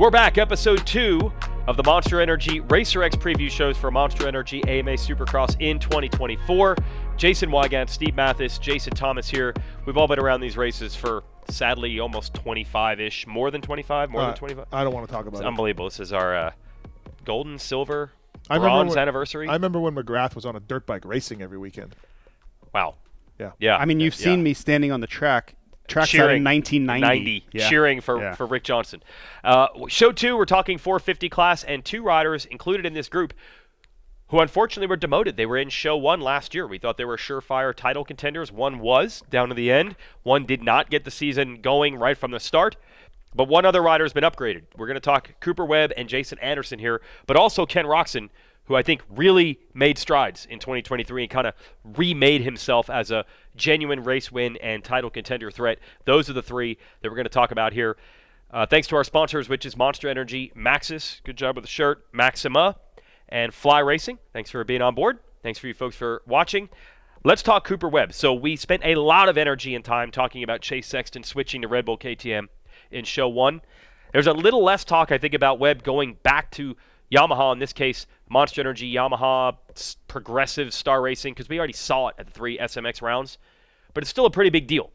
We're back, episode 2 of the Monster Energy Racer X preview shows for Monster Energy AMA Supercross in 2024. Jason Weigandt, Steve Matthes, Jason Thomas here. We've all been around these races for, sadly, almost 25-ish. More than 25? More than 25? I don't want to talk about it. It's unbelievable. This is our golden, silver, bronze anniversary. I remember when McGrath was on a dirt bike racing every weekend. Wow. Yeah. I mean, you've seen me standing on the track cheering, in 1990. Cheering for Rick Johnson. Show 2, we're talking 450 class, and 2 riders included in this group who unfortunately were demoted. They were in show 1 last year. We thought they were surefire title contenders. One was down to the end. One did not get the season going right from the start. But one other rider has been upgraded. We're going to talk Cooper Webb and Jason Anderson here, but also Ken Roczen, who I think really made strides in 2023 and kind of remade himself as a genuine race win and title contender threat. Those are the 3 that we're going to talk about here. Thanks to our sponsors, which is Monster Energy, Matthes, good job with the shirt, Maxima, and Fly Racing. Thanks for being on board. Thanks for you folks for watching. Let's talk Cooper Webb. So we spent a lot of energy and time talking about Chase Sexton switching to Red Bull KTM in show 1. There's a little less talk, I think, about Webb going back to Yamaha, in this case, Monster Energy, Yamaha, Progressive Star Racing, because we already saw it at the 3 SMX rounds. But it's still a pretty big deal.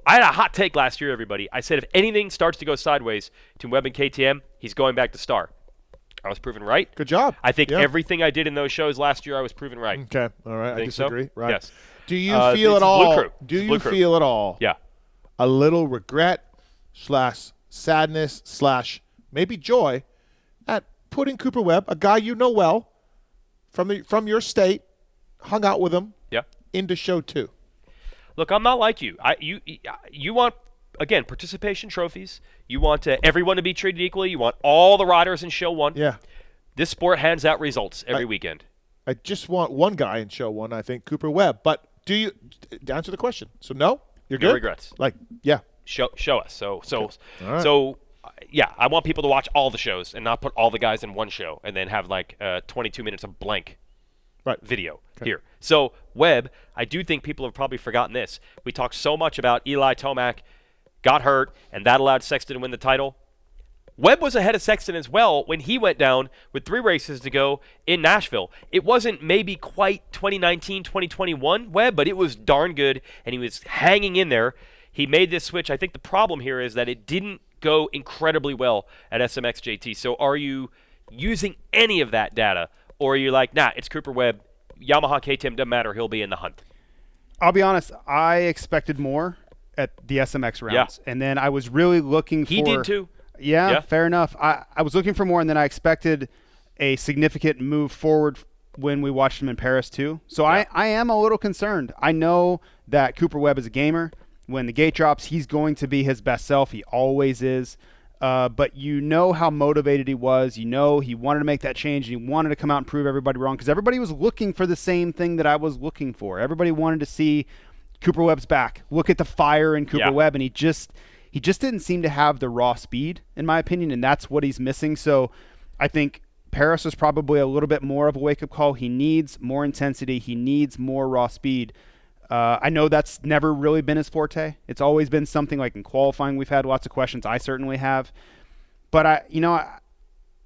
I had a hot take last year, everybody. I said if anything starts to go sideways between Webb and KTM, he's going back to Star. I was proven right. Good job. I think everything I did in those shows last year, I was proven right. Okay. All right. I disagree. So? Right. Yes. Do you feel at all? Blue Crew. Do you feel at all? Yeah. A little regret / sadness / maybe joy at putting Cooper Webb, a guy you know well, from your state, hung out with him, into show 2? Look, I'm not like you. You want, again, participation trophies. You want everyone to be treated equally. You want all the riders in show 1. Yeah. This sport hands out results every weekend. I just want one guy in show 1, I think, Cooper Webb. But do you answer the question? So no, you're good. No regrets. Show us. So right. So yeah, I want people to watch all the shows and not put all the guys in one show and then have 22 minutes of blank video here. So Webb, I do think people have probably forgotten this. We talked so much about Eli Tomac got hurt, and that allowed Sexton to win the title. Webb was ahead of Sexton as well when he went down with 3 races to go in Nashville. It wasn't maybe quite 2019, 2021 Webb, but it was darn good, and he was hanging in there. He made this switch. I think the problem here is that it didn't go incredibly well at SMX JT. So are you using any of that data, or are you like, nah, it's Cooper Webb, Yamaha KTM, doesn't matter, he'll be in the hunt? I'll be honest, I expected more at the SMX rounds, and then I was really looking for... He did too. Yeah, fair enough. I was looking for more, and then I expected a significant move forward when we watched him in Paris too. So I am a little concerned. I know that Cooper Webb is a gamer. When the gate drops, he's going to be his best self. He always is. But you know how motivated he was. You know he wanted to make that change, and he wanted to come out and prove everybody wrong, because everybody was looking for the same thing that I was looking for. Everybody wanted to see Cooper Webb's back. Look at the fire in Cooper Webb, and he just didn't seem to have the raw speed, in my opinion, and that's what he's missing. So I think Paris was probably a little bit more of a wake-up call. He needs more intensity. He needs more raw speed. I know that's never really been his forte. It's always been something like in qualifying. We've had lots of questions. I certainly have. But,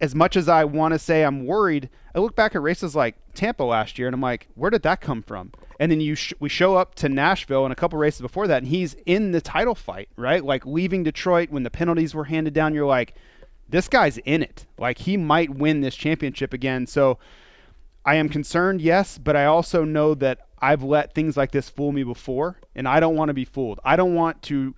as much as I want to say I'm worried, I look back at races like Tampa last year, and I'm like, where did that come from? And then we show up to Nashville and a couple races before that, and he's in the title fight, right? Like leaving Detroit when the penalties were handed down, you're like, this guy's in it. Like he might win this championship again. So I am concerned, yes, but I also know that I've let things like this fool me before, and I don't want to be fooled. I don't want to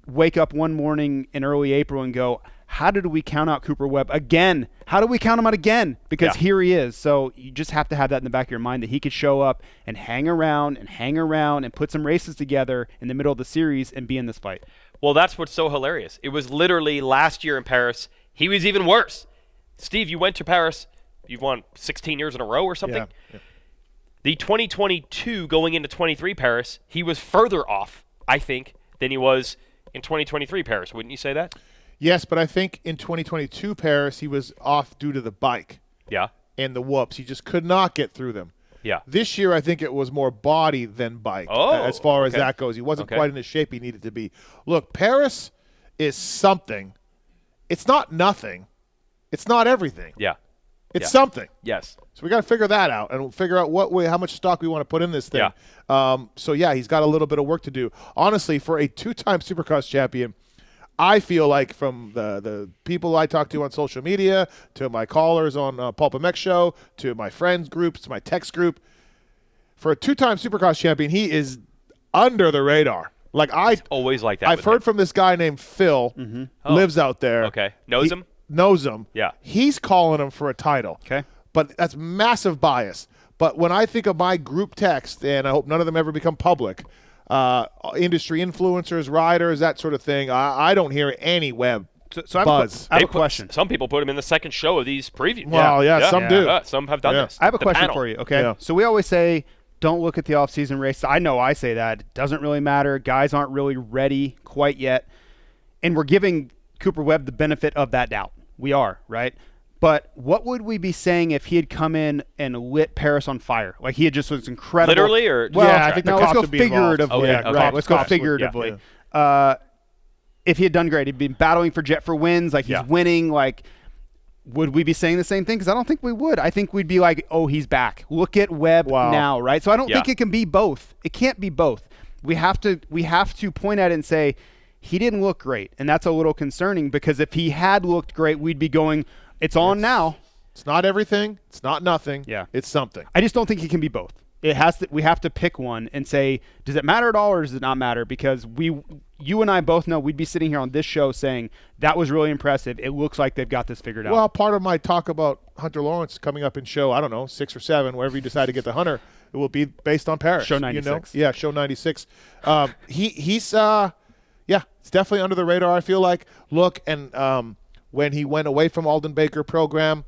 wake up one morning in early April and go, how did we count out Cooper Webb again? How do we count him out again? Because here he is. So you just have to have that in the back of your mind that he could show up and hang around and put some races together in the middle of the series and be in this fight. Well, that's what's so hilarious. It was literally last year in Paris, he was even worse. Steve, you went to Paris. You've won 16 years in a row or something. Yeah. The 2022 going into 23 Paris, he was further off, I think, than he was in 2023 Paris. Wouldn't you say that? Yes, but I think in 2022 Paris, he was off due to the bike. Yeah. And the whoops. He just could not get through them. Yeah. This year, I think it was more body than bike as far as that goes. He wasn't quite in the shape he needed to be. Look, Paris is something. It's not nothing, It's not everything. Yeah. It's something. Yes. So we got to figure that out and figure out how much stock we want to put in this thing. Yeah. So yeah, he's got a little bit of work to do. Honestly, for a 2-time Supercross champion, I feel like from the people I talk to on social media, to my callers on Pulp MX show, to my friends groups, to my text group, for a 2-time Supercross champion, he is under the radar. Like it's always like that. I've heard from this guy named Phil, lives out there. Okay. Knows him? Knows him. Yeah. He's calling him for a title. Okay. But that's massive bias. But when I think of my group text, and I hope none of them ever become public, industry influencers, riders, that sort of thing, I don't hear any Webb So buzz. I have a question. Some people put him in the second show of these previews. Well, yeah, some do. Some have done this. I have a The question panel. for you, okay? Yeah. So we always say, don't look at the off-season race. I know I say that. It doesn't really matter. Guys aren't really ready quite yet. And we're giving Cooper Webb the benefit of that doubt. We are, right? But what would we be saying if he had come in and lit Paris on fire? Like he had just was incredible. Literally or well, Yeah, I think the let's cops go would be involved. figuratively. Okay, okay. Right, let's go Cops would, figuratively. yeah. If he had done great, he'd been battling for Jet for wins, like he's Yeah. winning, like would we be saying the same thing? Because I don't think we would. I think we'd be like, oh, he's back. Look at Webb now, right? So I don't think it can be both. It can't be both. We have to point at it and say he didn't look great, and that's a little concerning because if he had looked great, we'd be going, it's on now. It's not everything. It's not nothing. Yeah. It's something. I just don't think it can be both. It has to. We have to pick one and say, does it matter at all, or does it not matter? Because you and I both know we'd be sitting here on this show saying that was really impressive. It looks like they've got this figured out. Well, part of my talk about Hunter Lawrence coming up in show, I don't know, 6 or 7, wherever you decide to get the Hunter, it will be based on Paris. Show 96. You know? Yeah, show 96. He's it's definitely under the radar, I feel like. Look, and when he went away from Alden Baker program,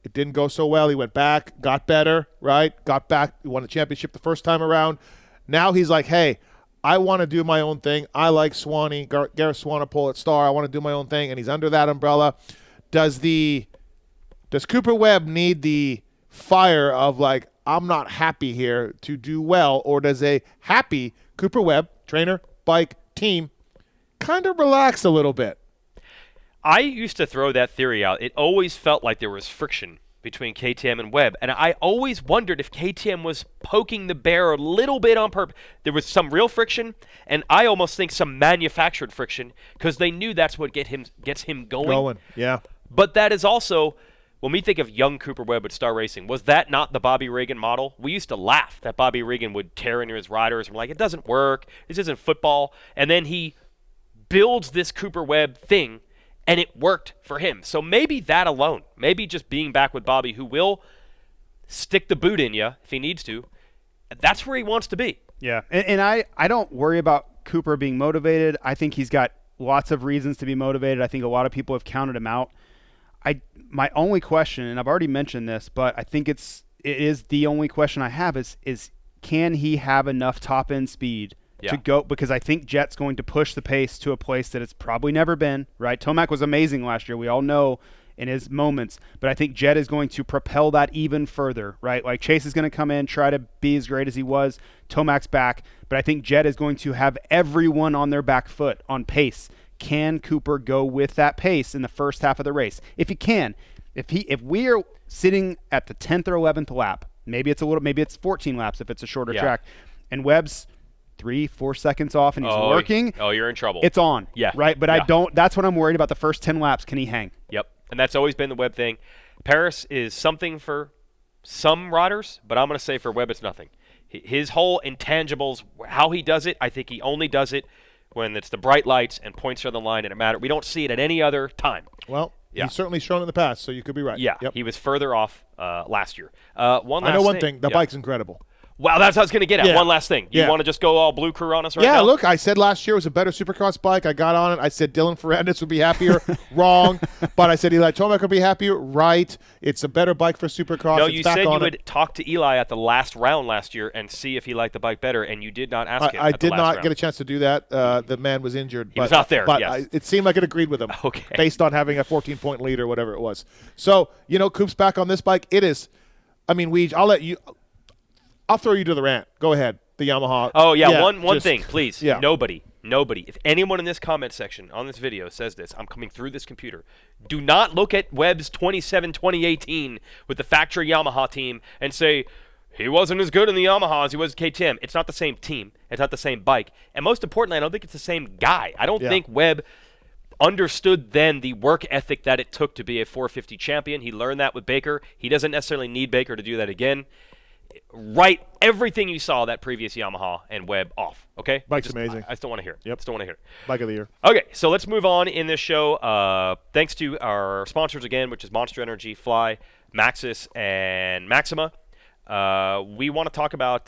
it didn't go so well. He went back, got better, right? Got back, he won a championship the first time around. Now he's like, hey, I want to do my own thing. I like Swanee, Gareth Swanepoel at Star. I want to do my own thing, and he's under that umbrella. Does Cooper Webb need the fire of like, I'm not happy here to do well, or does a happy Cooper Webb, trainer, bike, team, kind of relax a little bit? I used to throw that theory out. It always felt like there was friction between KTM and Webb, and I always wondered if KTM was poking the bear a little bit on purpose. There was some real friction, and I almost think some manufactured friction because they knew that's what gets him going. Yeah. But that is also, when we think of young Cooper Webb at Star Racing, was that not the Bobby Regan model? We used to laugh that Bobby Regan would tear into his riders and we're like, it doesn't work. This isn't football. And then he builds this Cooper Webb thing, and it worked for him. So maybe that alone, maybe just being back with Bobby, who will stick the boot in you if he needs to, that's where he wants to be. Yeah, and I don't worry about Cooper being motivated. I think he's got lots of reasons to be motivated. I think a lot of people have counted him out. My only question, and I've already mentioned this, but I think it is the only question I have is can he have enough top-end speed to go, because I think Jet's going to push the pace to a place that it's probably never been, right? Tomac was amazing last year. We all know in his moments, but I think Jet is going to propel that even further, right? Like Chase is going to come in, try to be as great as he was. Tomac's back, but I think Jet is going to have everyone on their back foot on pace. Can Cooper go with that pace in the first half of the race? If he can, if we are sitting at the 10th or 11th lap, maybe it's 14 laps if it's a shorter track, and Webb's 3-4 seconds off and he's working. Oh, you're in trouble. It's on. Yeah. Right? But that's what I'm worried about, the first 10 laps. Can he hang? Yep. And that's always been the Webb thing. Paris is something for some riders, but I'm going to say for Webb it's nothing. His whole intangibles, how he does it, I think he only does it when it's the bright lights and points are on the line and it matters. We don't see it at any other time. Well, he's certainly shown in the past, so you could be right. Yeah, Yep. he was further off last year. I know one thing. The bike's incredible. Wow, that's what I was going to get at. Yeah. One last thing. You want to just go all Blue Crew on us right now? Yeah, look, I said last year it was a better Supercross bike. I got on it. I said Dylan Ferrandis would be happier. Wrong. But I said Eli Tomac would be happier. Right. It's a better bike for Supercross. No, it's you back said you on would it. talk to Eli at the last round last year and see if he liked the bike better, and you did not ask him. I at the did last not round. get a chance to do that. The man was injured. He was out there, But yes. it seemed like it agreed with him based on having a 14-point lead or whatever it was. So, Coop's back on this bike. It is, I'll throw you to the rant. Go ahead. The Yamaha. Oh, yeah, one just- thing, please. Yeah. Nobody Nobody. If anyone in this comment section on this video says this, I'm coming through this computer. Do not look at Webb's 2018 with the factory Yamaha team and say, he wasn't as good in the Yamaha as he was KTM. It's not the same team. It's not the same bike. And most importantly, I don't think it's the same guy. I don't think Webb understood then the work ethic that it took to be a 450 champion. He learned that with Baker. He doesn't necessarily need Baker to do that again. Write everything you saw that previous Yamaha and Webb off, okay? Bike's amazing. I still want to hear it. Yep. Still want to hear it. Bike of the year. Okay, so let's move on in this show. Thanks to our sponsors again, which is Monster Energy, Fly, Matthes, and Maxima. We want to talk about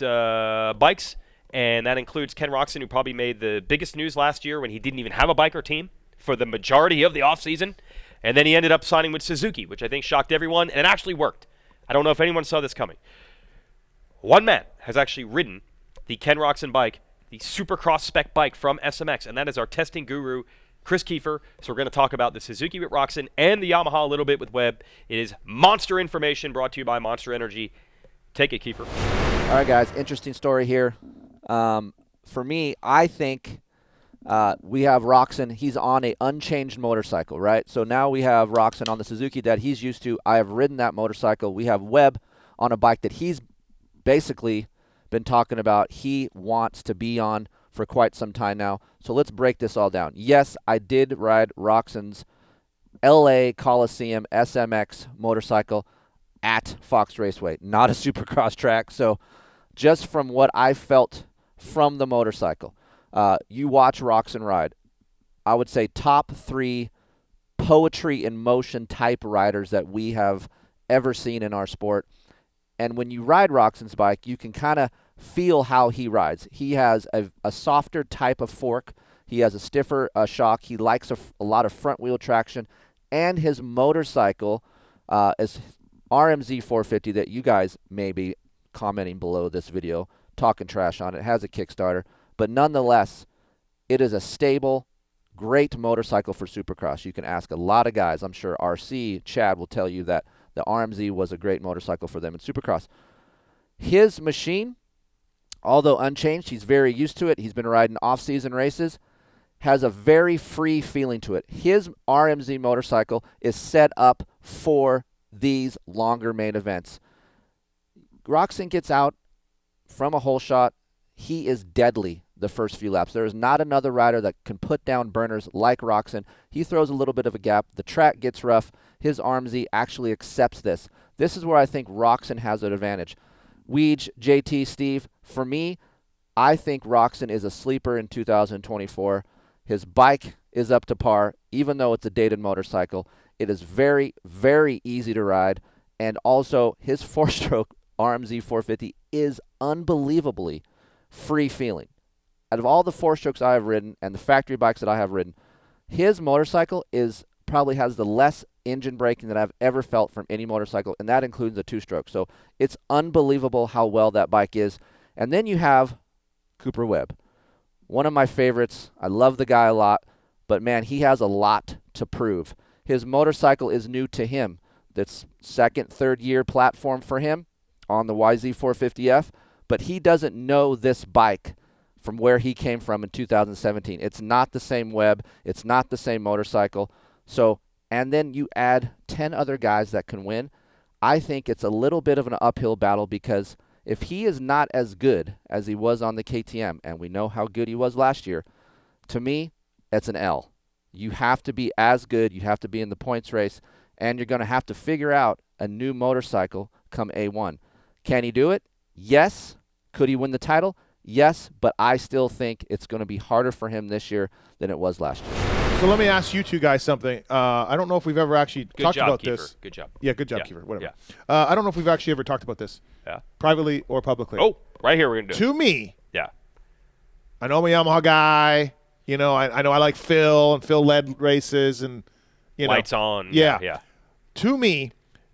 bikes, and that includes Ken Roczen, who probably made the biggest news last year when he didn't even have a biker team for the majority of the offseason. And then he ended up signing with Suzuki, which I think shocked everyone, and it actually worked. I don't know if anyone saw this coming. One man has actually ridden the Ken Roczen bike, the Supercross spec bike from SMX, and that is our testing guru, Kris Keefer. So we're going to talk about the Suzuki with Roczen and the Yamaha a little bit with Webb. It is monster information brought to you by Monster Energy. Take it, Keefer. All right, guys, interesting story here. For me, I think we have Roczen. He's on an unchanged motorcycle, right? So now we have Roczen on the Suzuki that he's used to. I have ridden that motorcycle. We have Webb on a bike that he's basically been talking about he wants to be on for quite some time now. So let's break this all down. Yes, I did ride Roczen's LA Coliseum SMX motorcycle at Fox Raceway, not a Supercross track. So just from what I felt from the motorcycle, you watch Roczen ride, I would say top 3 poetry in motion type riders that we have ever seen in our sport. And when you ride Roczen's bike, you can kind of feel how he rides. He has a softer type of fork. He has a stiffer shock. He likes a lot of front wheel traction. And his motorcycle is RMZ 450 that you guys may be commenting below this video, talking trash on it. It has a Kickstarter. But nonetheless, it is a stable, great motorcycle for Supercross. You can ask a lot of guys. I'm sure RC, Chad will tell you that the RMZ was a great motorcycle for them in Supercross. His machine, although unchanged, he's very used to it. He's been riding off-season races, has a very free feeling to it. His RMZ motorcycle is set up for these longer main events. Roczen gets out from a hole shot. He is deadly the first few laps. There is not another rider that can put down burners like Roczen. He throws a little bit of a gap. The track gets rough. His RMZ actually accepts this. This is where I think Roczen has an advantage. Weege, JT, Steve, for me, I think Roczen is a sleeper in 2024. His bike is up to par, even though it's a dated motorcycle. It is very, very easy to ride. And also, his 4-stroke RMZ 450 is unbelievably free feeling. Out of all the 4-strokes I have ridden and the factory bikes that I have ridden, his motorcycle probably has the less engine braking that I've ever felt from any motorcycle, and that includes a 2-stroke. So it's unbelievable how well that bike is. And then you have Cooper Webb, one of my favorites. I love the guy a lot, but man, he has a lot to prove. His motorcycle is new to him. That's second, third year platform for him on the YZ450F, but he doesn't know this bike from where he came from in 2017. It's not the same Webb. It's not the same motorcycle. So, and then you add 10 other guys that can win. I think it's a little bit of an uphill battle because if he is not as good as he was on the KTM, and we know how good he was last year, to me, it's an L. You have to be as good. You have to be in the points race, and you're going to have to figure out a new motorcycle come A1. Can he do it? Yes. Could he win the title? Yes, but I still think it's going to be harder for him this year than it was last year. So let me ask you two guys something. I don't know if we've ever actually talked about Keefer. this. Good job. Yeah, good job, Keefer. Whatever. Yeah. I don't know if we've actually ever talked about this. Yeah. Privately or publicly. Oh, right here we're going to do it. To me, Yeah. I know I'm a Yamaha guy. You know, I know I like Phil, and Phil led races, and you know. Lights on. Yeah. To me,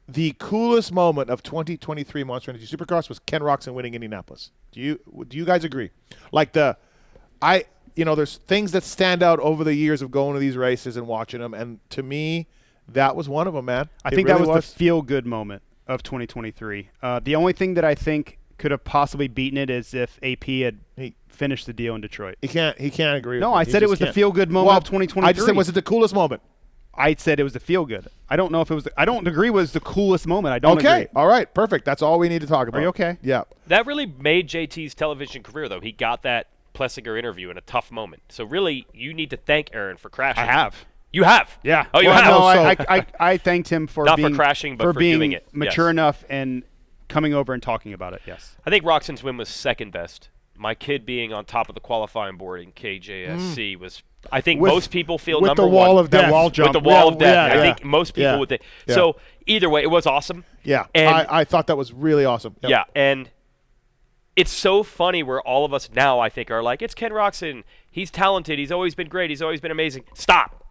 the coolest moment of 2023 Monster Energy Supercross was Ken Roczen winning Indianapolis. Do you guys agree? Like there's things that stand out over the years of going to these races and watching them, and to me, that was one of them, man. I think that was the feel-good moment of 2023. The only thing that I think could have possibly beaten it is if AP had finish the deal in Detroit. He can't agree. No, with me. I said it was the feel-good moment of 2023. I just said, was it the coolest moment? I said it was the feel-good. I don't know if it was. I don't agree was the coolest moment. I don't agree. Okay, all right, perfect. That's all we need to talk about. Are you okay? Yeah. That really made JT's television career, though. He got that Plessinger interview in a tough moment. So really, you need to thank Aaron for crashing. I have. You have? Yeah. Oh, you well, have? No, I thanked him for Not being, for crashing, but for being doing it. mature Yes. enough and coming over and talking about it. Yes. I think Roczen's win was second best. My kid being on top of the qualifying board in KJSC was, I think most people feel with number the wall one. of death. That wall jump. With the wall of death. Yeah, I think most people would think. Yeah. So either way, it was awesome. Yeah, And I thought that was really awesome. Yep. yeah, and it's so funny where all of us now, I think, are like, it's Ken Roczen. He's talented. He's always been great. He's always been amazing. Stop.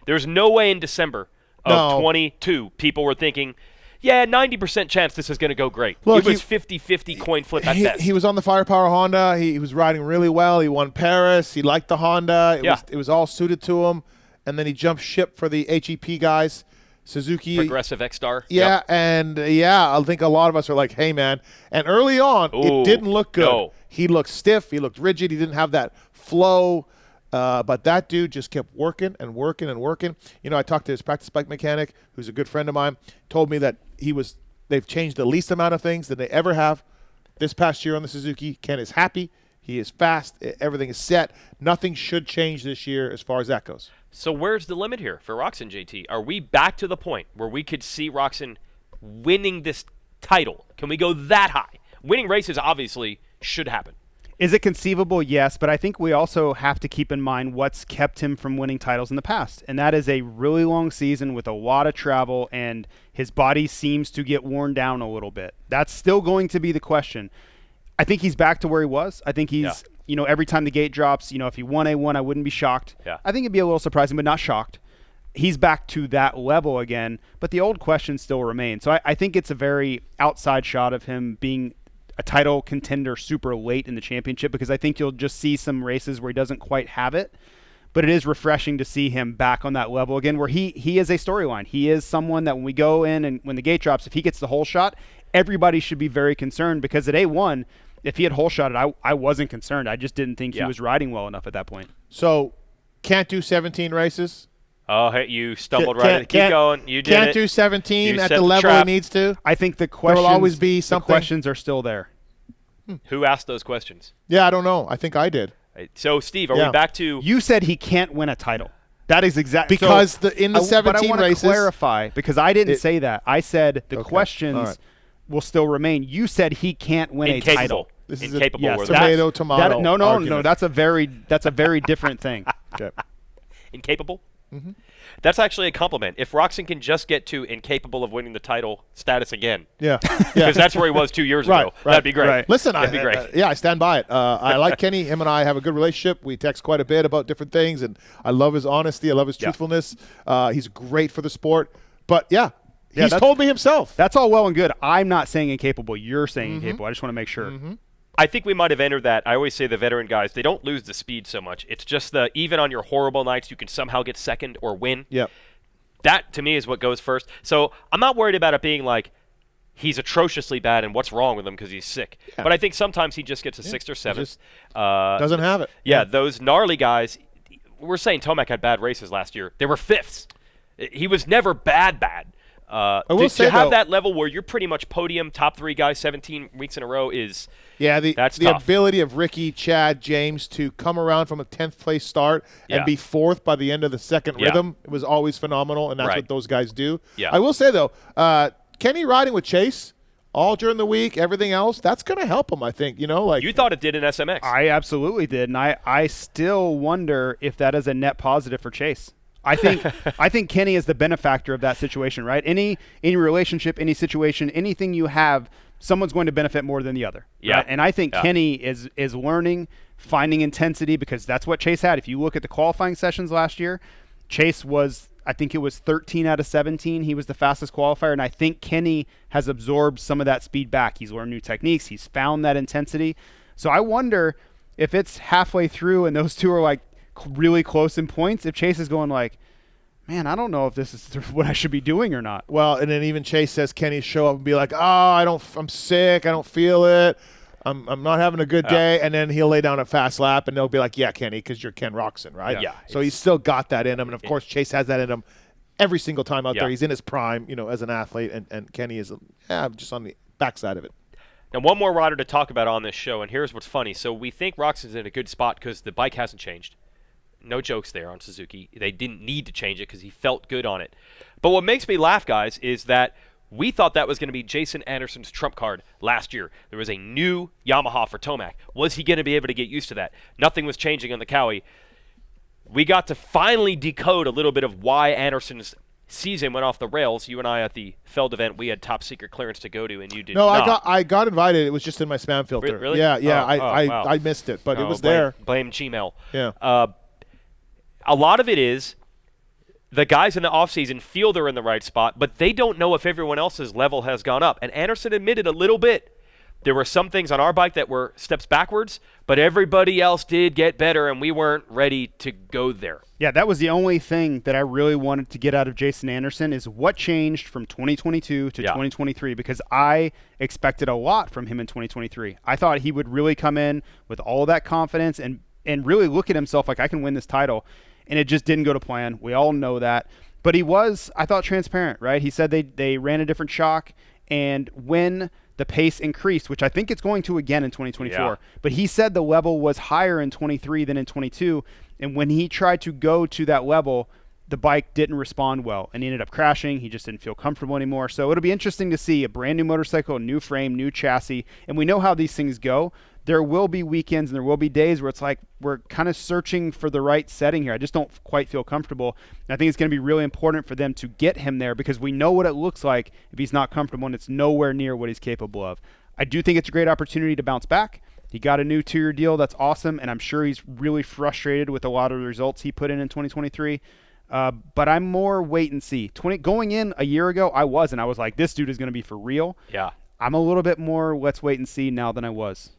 There's no way in December of 22 people were thinking, yeah, 90% chance this is going to go great. Look, it was 50-50 coin flip at best. He was on the Firepower Honda. He was riding really well. He won Paris. He liked the Honda. It was all suited to him. And then he jumped ship for the HEP guys. Suzuki. Progressive ECSTAR. Yeah, and I think a lot of us are like, hey, man. And early on, it didn't look good. No. He looked stiff. He looked rigid. He didn't have that flow. But that dude just kept working and working and working. You know, I talked to his practice bike mechanic, who's a good friend of mine, told me that they've changed the least amount of things that they ever have this past year on the Suzuki. Ken is happy. He is fast. Everything is set. Nothing should change this year as far as that goes. So where's the limit here for Roczen, JT? Are we back to the point where we could see Roczen winning this title? Can we go that high? Winning races obviously should happen. Is it conceivable? Yes, but I think we also have to keep in mind what's kept him from winning titles in the past, and that is a really long season with a lot of travel, and his body seems to get worn down a little bit. That's still going to be the question. I think he's back to where he was. I think he's, every time the gate drops, if he won A1, I wouldn't be shocked. Yeah. I think it'd be a little surprising, but not shocked. He's back to that level again, but the old question still remains. So I think it's a very outside shot of him being a title contender super late in the championship, because I think you'll just see some races where he doesn't quite have it. But it is refreshing to see him back on that level again, where he is a storyline. He is someone that when we go in and when the gate drops, if he gets the whole shot, everybody should be very concerned, because at A1, if he had whole shot it, I wasn't concerned. I just didn't think he was riding well enough at that point. So can't do 17 races? Oh, hey, you stumbled right in. Keep going. You did Can't it. do 17 You at set the the level trap. he needs to? I think the There questions, will always be something. the questions are still there. Who asked those questions? Yeah, I don't know. I think I did. So, Steve, are we back to... You said he can't win a title. That is exactly because in the 17 but I want races. to clarify, because I didn't say that. I said the questions will still remain. You said he can't win a title. This is Incapable. a were tomato. No. argument. That's a very different thing. Okay. Incapable? Mm-hmm. That's actually a compliment. If Roczen can just get to incapable of winning the title status again. Yeah. Because that's where he was 2 years ago. That'd be great. Right. Listen, that'd be great. I stand by it. I like Kenny. Him and I have a good relationship. We text quite a bit about different things, and I love his honesty. I love his truthfulness. He's great for the sport. But, he's told me himself. That's all well and good. I'm not saying incapable. You're saying incapable. I just want to make sure. Mm-hmm. I think we might have entered that. I always say the veteran guys, they don't lose the speed so much. It's just even on your horrible nights, you can somehow get second or win. Yep. That, to me, is what goes first. So I'm not worried about it being like he's atrociously bad and what's wrong with him because he's sick. Yeah. But I think sometimes he just gets a 6th or 7th. Doesn't have it. Yeah, those gnarly guys. We're saying Tomac had bad races last year. They were 5ths. He was never bad. I will say, to have though, that level where you're pretty much podium, top 3 guys 17 weeks in a row is that's the tough. ability of Ricky, Chad, James to come around from a 10th place start and be 4th by the end of the second rhythm was always phenomenal, and that's what those guys do. Yeah. I will say, though, Kenny riding with Chase all during the week, everything else, that's going to help him, I think. You thought it did in SMX. I absolutely did, and I still wonder if that is a net positive for Chase. I think Kenny is the benefactor of that situation, right? Any relationship, any situation, anything you have, someone's going to benefit more than the other. Yeah. Right? And I think Kenny is learning, finding intensity, because that's what Chase had. If you look at the qualifying sessions last year, Chase was, I think it was 13 out of 17. He was the fastest qualifier, and I think Kenny has absorbed some of that speed back. He's learned new techniques. He's found that intensity. So I wonder if it's halfway through and those two are like really close in points, if Chase is going like, man, I don't know if this is what I should be doing or not. Well, and then even Chase says Kenny show up and be like, I'm sick, I don't feel it. I'm not having a good day, and then he'll lay down a fast lap, and they'll be like, yeah, Kenny, because you're Ken Roczen, right? Yeah. So he's still got that in him, and of course Chase has that in him every single time out there. He's in his prime, as an athlete, and Kenny is just on the backside of it. Now, one more rider to talk about on this show, and here's what's funny. So we think Roczen's in a good spot because the bike hasn't changed. No jokes there on Suzuki. They didn't need to change it because he felt good on it. But what makes me laugh, guys, is that we thought that was going to be Jason Anderson's trump card last year. There was a new Yamaha for Tomac. Was he going to be able to get used to that? Nothing was changing on the Cowie. We got to finally decode a little bit of why Anderson's season went off the rails. You and I at the Feld event, we had top secret clearance to go to, and you did not. No, I got invited. It was just in my spam filter. Really? Yeah. Wow. I missed it, but it was there. Blame Gmail. Yeah. A lot of it is the guys in the offseason feel they're in the right spot, but they don't know if everyone else's level has gone up. And Anderson admitted a little bit. There were some things on our bike that were steps backwards, but everybody else did get better, and we weren't ready to go there. Yeah, that was the only thing that I really wanted to get out of Jason Anderson is what changed from 2022 to 2023, because I expected a lot from him in 2023. I thought he would really come in with all that confidence and really look at himself like, I can win this title, and it just didn't go to plan. We all know that. But he was, I thought, transparent, right? He said they ran a different shock, and when the pace increased, which I think it's going to again in 2024. But he said the level was higher in 23 than in 22. And when he tried to go to that level, the bike didn't respond well. And he ended up crashing. He just didn't feel comfortable anymore. So it'll be interesting to see a brand new motorcycle, a new frame, new chassis. And we know how these things go. There will be weekends and there will be days where it's like we're kind of searching for the right setting here. I just don't quite feel comfortable. And I think it's going to be really important for them to get him there because we know what it looks like if he's not comfortable and it's nowhere near what he's capable of. I do think it's a great opportunity to bounce back. He got a new 2-year deal. That's awesome. And I'm sure he's really frustrated with a lot of the results he put in 2023. But I'm more wait and see. Going in a year ago, I was like, this dude is going to be for real. Yeah. I'm a little bit more let's wait and see now than I was.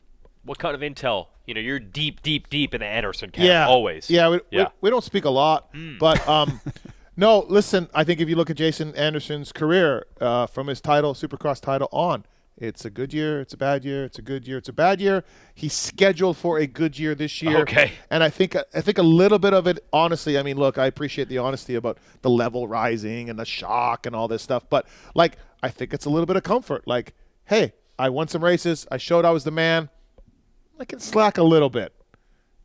What kind of intel? You're deep in the Anderson camp, always. Yeah, we don't speak a lot, but no, listen, I think if you look at Jason Anderson's career from his Supercross title on, it's a good year, it's a bad year, it's a good year, it's a bad year. He's scheduled for a good year this year. Okay. And I think a little bit of it, honestly, I mean, look, I appreciate the honesty about the level rising and the shock and all this stuff, but, I think it's a little bit of comfort. Hey, I won some races, I showed I was the man. I can slack a little bit.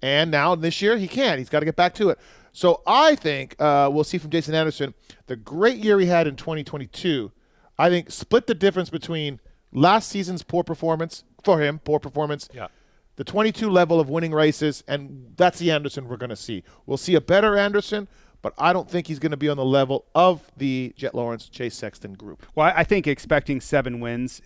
And now this year he can't. He's got to get back to it. So I think we'll see from Jason Anderson the great year he had in 2022. I think split the difference between last season's poor performance, the 22 level of winning races, and that's the Anderson we're going to see. We'll see a better Anderson, but I don't think he's going to be on the level of the Jet Lawrence, Chase Sexton group. Well, I think expecting 7 wins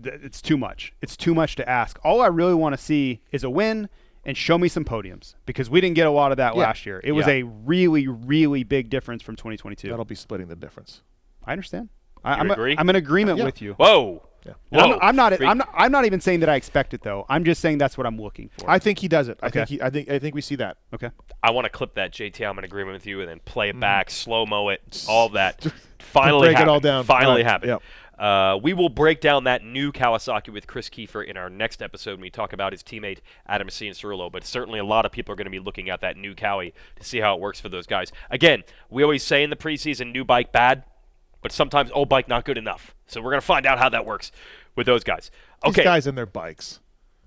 it's too much. It's too much to ask. All I really want to see is a win and show me some podiums because we didn't get a lot of that last year. It was a really, really big difference from 2022. That'll be splitting the difference. I understand. I'm in agreement with you. Whoa. Yeah. Whoa. I'm not even saying that I expect it though. I'm just saying that's what I'm looking for. I think he does it. Okay. I think we see that. Okay. I want to clip that, JT. I'm in agreement with you, and then play it back, slow-mo it, all of that. Finally break happened. It all down. Finally happened. Yep. We will break down that new Kawasaki with Kris Keefer in our next episode when we talk about his teammate Adam Cianciarulo. But certainly a lot of people are going to be looking at that new Cowie to see how it works for those guys. Again, we always say in the preseason, new bike bad, but sometimes old bike not good enough. So we're going to find out how that works with those guys. Okay. These guys and their bikes.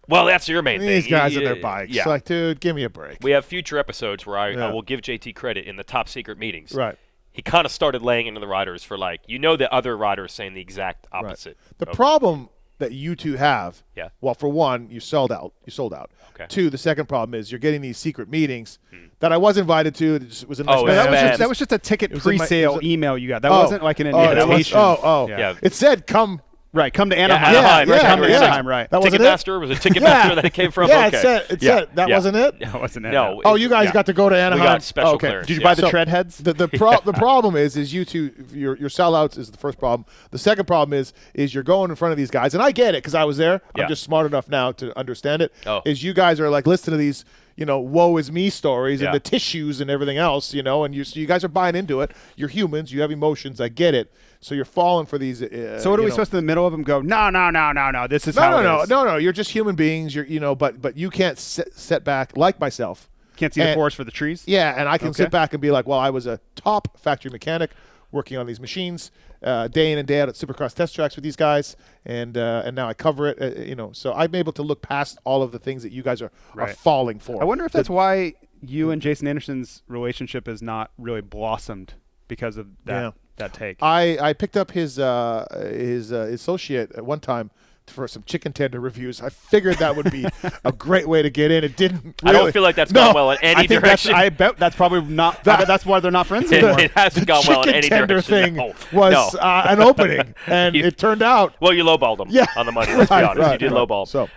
Well, that's your main thing. These guys and their bikes. Yeah. Dude, give me a break. We have future episodes where I will give JT credit in the top secret meetings. Right. He kind of started laying into the riders for the other riders saying the exact opposite. Right. The problem that you two have, well, for one, you sold out. Okay. 2, the second problem is you're getting these secret meetings that I was invited to. It was in my spam. That was just a ticket pre-sale email you got. That wasn't like an invitation. Yeah. It said come. Right, come to Anaheim. Anaheim, right. That wasn't Ticketmaster? Was it Ticketmaster that it came from? Yeah, okay. it said that wasn't it? No, it wasn't it. No. Oh, you guys got to go to Anaheim. We got special clearance. Did you buy the tread heads? The problem is you two, your sellouts is the first problem. The second problem is you're going in front of these guys, and I get it because I was there. I'm just smart enough now to understand it. Oh. Is you guys are listening to these, woe is me stories Yeah. and the tissues and everything else, and you guys are buying into it. You're humans. You have emotions. I get it. So you're falling for these. So what are we supposed to in the middle of them go? No. This is how it is. No. You're just human beings. But you can't set back like myself. Can't see the forest for the trees. Yeah, and I can sit back and be like, well, I was a top factory mechanic working on these machines day in and day out at Supercross test tracks with these guys, and now I cover it. So I'm able to look past all of the things that you guys are falling for. I wonder if that's why you and Jason Anderson's relationship has not really blossomed because of that take. I picked up his associate at one time for some chicken tender reviews. I figured that would be a great way to get in. It didn't really. I don't feel like that's gone well in any direction. I bet that's probably not. That's why they're not friends anymore. It hasn't gone well in any chicken tender direction. thing was an opening, and it turned out. Well, you lowballed them on the money. Let's be honest. You did lowball. So,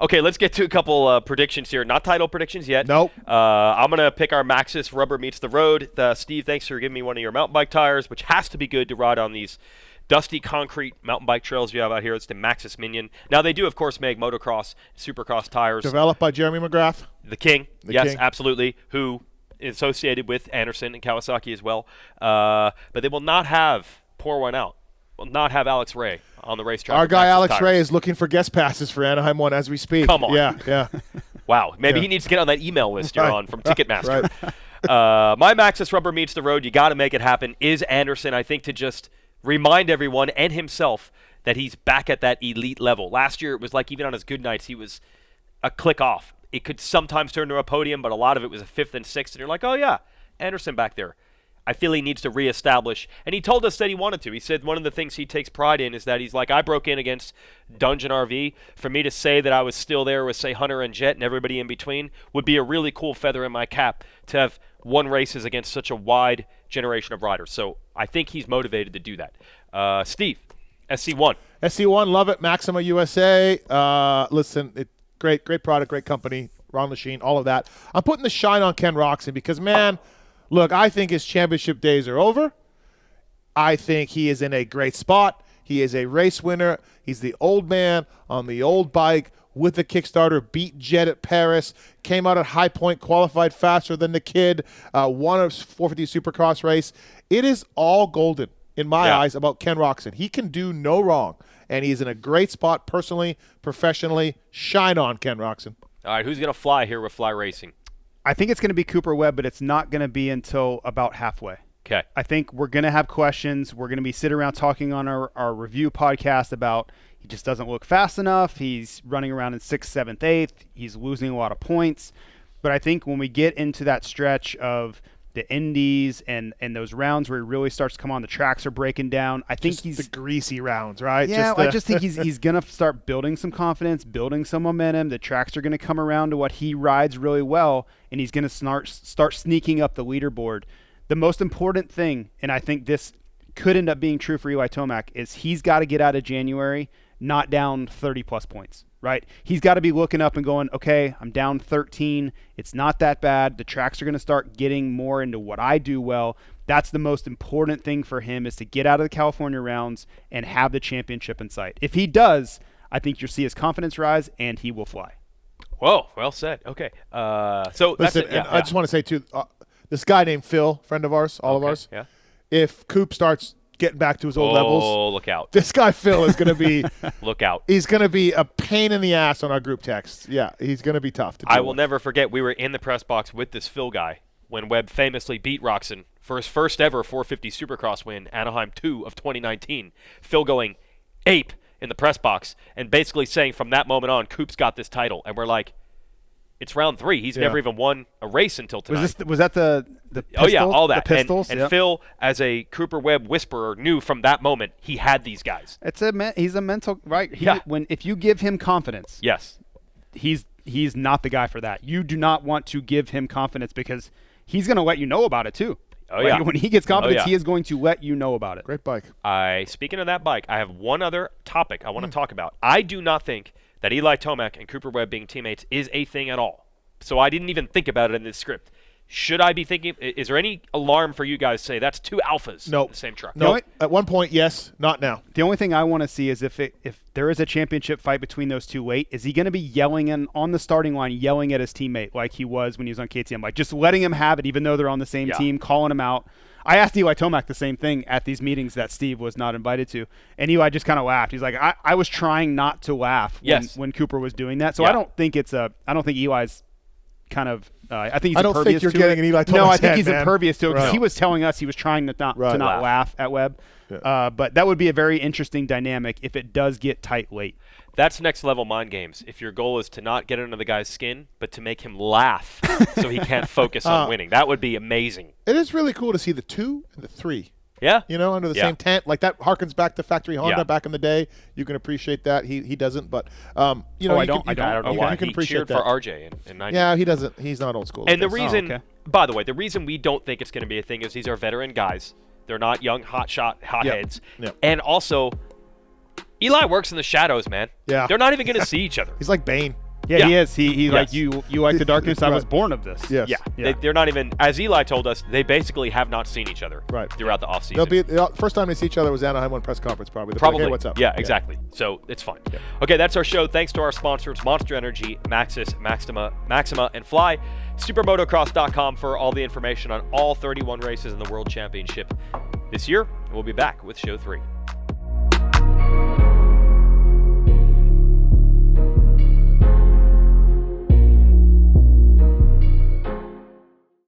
okay, let's get to a couple predictions here. Not title predictions yet. Nope. I'm gonna pick our Matthes rubber meets the road. Steve, thanks for giving me one of your mountain bike tires, which has to be good to ride on these dusty concrete mountain bike trails you have out here. It's the Matthes Minion. Now, they do, of course, make motocross, supercross tires. Developed by Jeremy McGrath. The King. Yes, King. Absolutely. Who is associated with Anderson and Kawasaki as well. But they will not have, pour one out, will not have Alex Ray on the racetrack. Our guy Alex tires. Ray is looking for guest passes for Anaheim 1 as we speak. Come on. Yeah. Wow. Maybe he needs to get on that email list you're on from Ticketmaster. Right. My Matthes rubber meets the road. You got to make it happen. Is Anderson, I think, to just remind everyone and himself that he's back at that elite level. Last year, it was like even on his good nights, he was a click off. It could sometimes turn to a podium, but a lot of it was a 5th and 6th, and you're like, oh, yeah, Anderson back there. I feel he needs to reestablish, and he told us that he wanted to. He said one of the things he takes pride in is that he's like, I broke in against Dungeon RV. For me to say that I was still there with, say, Hunter and Jet and everybody in between would be a really cool feather in my cap to have won races against such a wide generation of riders. So I think he's motivated to do that. Steve, SC1. SC1, love it. Maxima USA. Listen, great product, great company. Ron Lachine, all of that. I'm putting the shine on Ken Roczen because, man, look, I think his championship days are over. I think he is in a great spot. He is a race winner. He's the old man on the old bike with the Kickstarter, beat Jet at Paris, came out at High Point, qualified faster than the kid, won a 450 Supercross race. It is all golden in my eyes about Ken Roczen. He can do no wrong, and he's in a great spot personally, professionally. Shine on, Ken Roczen. All right, who's going to fly here with Fly Racing? I think it's going to be Cooper Webb, but it's not going to be until about halfway. Okay. I think we're going to have questions. We're going to be sitting around talking on our review podcast about he just doesn't look fast enough. He's running around in 6th, 7th, 8th. He's losing a lot of points. But I think when we get into that stretch of the indies and those rounds where he really starts to come on, the tracks are breaking down. I think he's the greasy rounds, right? Yeah, I just think he's going to start building some confidence, building some momentum. The tracks are going to come around to what he rides really well, and he's going to start sneaking up the leaderboard. The most important thing, and I think this could end up being true for Eli Tomac, is he's got to get out of January not down 30-plus points, right? He's got to be looking up and going, okay, I'm down 13. It's not that bad. The tracks are going to start getting more into what I do well. That's the most important thing for him, is to get out of the California rounds and have the championship in sight. If he does, I think you'll see his confidence rise, and he will fly. Whoa, well said. Okay. So listen, that's it. I just want to say, too, this guy named Phil, friend of ours, all of ours, if Coop starts getting back to his old levels. Oh, look out. This guy, Phil, is going to be look out. He's going to be a pain in the ass on our group texts. Yeah, he's going to be tough to deal I will with. never forget, we were in the press box with this Phil guy when Webb famously beat Roczen for his first ever 450 Supercross win, Anaheim 2 of 2019. Phil going ape in the press box and basically saying from that moment on, Coop's got this title. And we're like, it's round 3. He's never even won a race until tonight. Was that the pistol? Oh, yeah, all that. The pistols? And Phil, as a Cooper Webb whisperer, knew from that moment he had these guys. He's a mental, right? If you give him confidence, yes, he's not the guy for that. You do not want to give him confidence because he's going to let you know about it too. Oh, yeah. When he gets confidence, he is going to let you know about it. Great bike. Speaking of that bike, I have one other topic I want to talk about. I do not think that Eli Tomac and Cooper Webb being teammates is a thing at all. So I didn't even think about it in this script. Should I be thinking? Is there any alarm for you guys? Say that's 2 alphas No. in the same truck. No, at one point, yes, not now. The only thing I want to see is if there is a championship fight between those two late, is he going to be yelling on the starting line, yelling at his teammate like he was when he was on KTM, like just letting him have it even though they're on the same team, calling him out. I asked Eli Tomac the same thing at these meetings that Steve was not invited to, and Eli just kind of laughed. He's like, I was trying not to laugh when Cooper was doing that. So I don't think Eli's kind of I think he's I don't impervious think you're to getting it. an Eli Tomac No, I think head, he's man. impervious to it because Right. he was telling us he was trying to not laugh at Webb. Yeah. But that would be a very interesting dynamic if it does get tight late. That's next level mind games. If your goal is to not get under the guy's skin, but to make him laugh so he can't focus on winning, that would be amazing. It is really cool to see the 2 and the 3. Yeah. Under the same tent. Like that harkens back to factory Honda Yeah. back in the day. You can appreciate that. He doesn't, but I don't I don't know you why. can He appreciate cheered that. for RJ in 90. Yeah, he doesn't. He's not old school. And the like this. reason, okay. by the way, the reason we don't think it's going to be a thing is these are veteran guys. They're not young hotheads. Yep. And also, Eli works in the shadows, man. Yeah. They're not even going to see each other. He's like Bane. Yeah, he is. He Yes. like you like the darkness. I was Right. born of this. Yes. Yeah. They're not even, as Eli told us, they basically have not seen each other Right. throughout the offseason. They'll be the first time they see each other was Anaheim one press conference probably. They'll be like, Probably. hey, what's up? Yeah, exactly. So it's fine. Okay, that's our show. Thanks to our sponsors, Monster Energy, Matthes, Maxima, and Fly. Supermotocross.com for all the information on all 31 races in the World Championship this year. We'll be back with Show 3.